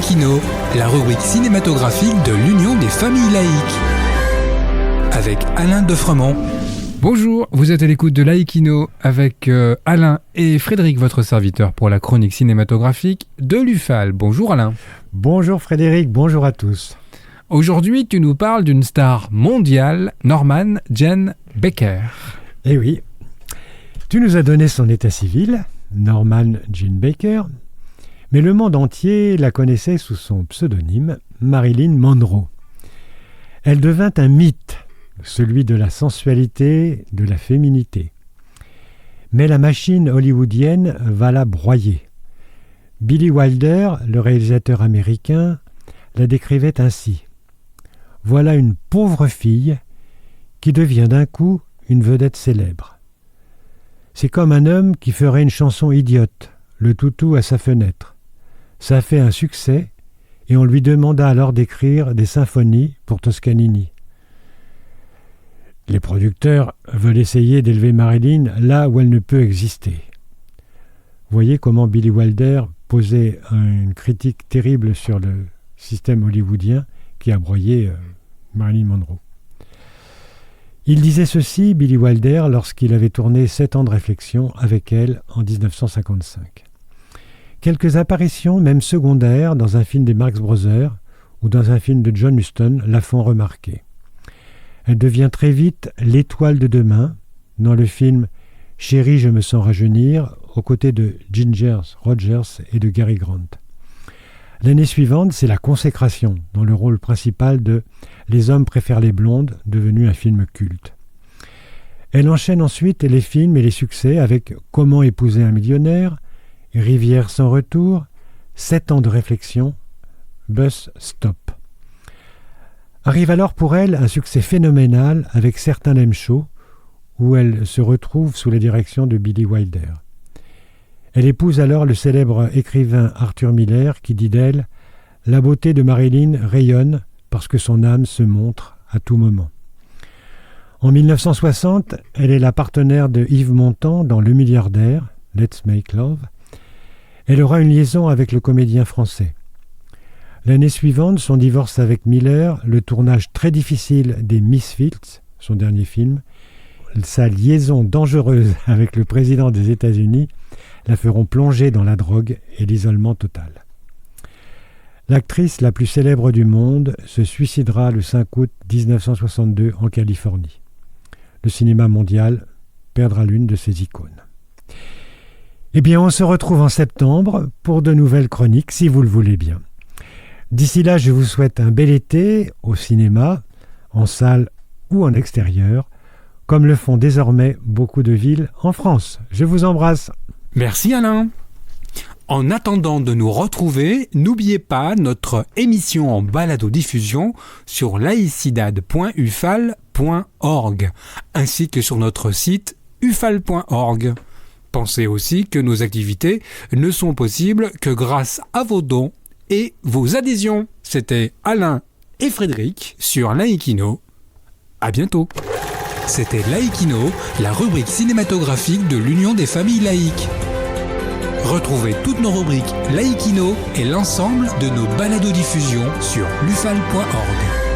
Laïkino, la rubrique cinématographique de l'Union des familles laïques. Avec Alain Defremont. Bonjour, vous êtes à l'écoute de Laïkino avec Alain et Frédéric, votre serviteur pour la chronique cinématographique de l'UFAL. Bonjour Alain. Bonjour Frédéric, bonjour à tous. Aujourd'hui, tu nous parles d'une star mondiale, Norman Jean Baker. Eh oui, tu nous as donné son état civil, Norman Jean Baker, mais le monde entier la connaissait sous son pseudonyme, Marilyn Monroe. Elle devint un mythe, celui de la sensualité, de la féminité. Mais la machine hollywoodienne va la broyer. Billy Wilder, le réalisateur américain, la décrivait ainsi. Voilà une pauvre fille qui devient d'un coup une vedette célèbre. C'est comme un homme qui ferait une chanson idiote, le toutou à sa fenêtre. Ça fait un succès et on lui demanda alors d'écrire des symphonies pour Toscanini. Les producteurs veulent essayer d'élever Marilyn là où elle ne peut exister. Voyez comment Billy Wilder posait une critique terrible sur le système hollywoodien qui a broyé Marilyn Monroe. Il disait ceci, Billy Wilder, lorsqu'il avait tourné 7 ans de réflexion avec elle en 1955. Quelques apparitions, même secondaires, dans un film des Marx Brothers ou dans un film de John Huston la font remarquer. Elle devient très vite l'étoile de demain dans le film « Chérie, je me sens rajeunir » aux côtés de Ginger Rogers et de Cary Grant. L'année suivante, c'est la consécration dans le rôle principal de « Les hommes préfèrent les blondes » devenu un film culte. Elle enchaîne ensuite les films et les succès avec « Comment épouser un millionnaire », « Rivière sans retour », 7 ans de réflexion, « Bus Stop ». Arrive alors pour elle un succès phénoménal avec Certain Lame Show, où elle se retrouve sous la direction de Billy Wilder. Elle épouse alors le célèbre écrivain Arthur Miller qui dit d'elle « La beauté de Marilyn rayonne parce que son âme se montre à tout moment ». En 1960, elle est la partenaire de Yves Montand dans Le Milliardaire, Let's Make Love. Elle aura une liaison avec le comédien français. L'année suivante, son divorce avec Miller, le tournage très difficile des Misfits, son dernier film, sa liaison dangereuse avec le président des États-Unis la feront plonger dans la drogue et l'isolement total. L'actrice la plus célèbre du monde se suicidera le 5 août 1962 en Californie. Le cinéma mondial perdra l'une de ses icônes. Eh bien, on se retrouve en septembre pour de nouvelles chroniques, si vous le voulez bien. D'ici là, je vous souhaite un bel été au cinéma, en salle ou en extérieur, comme le font désormais beaucoup de villes en France. Je vous embrasse. Merci Alain. En attendant de nous retrouver, n'oubliez pas notre émission en balado-diffusion sur laicidad.ufal.org ainsi que sur notre site ufal.org. Pensez aussi que nos activités ne sont possibles que grâce à vos dons et vos adhésions. C'était Alain et Frédéric sur Laïkino. À bientôt. C'était Laïkino, la rubrique cinématographique de l'Union des familles laïques. Retrouvez toutes nos rubriques Laïkino et l'ensemble de nos balados-diffusions sur lufal.org.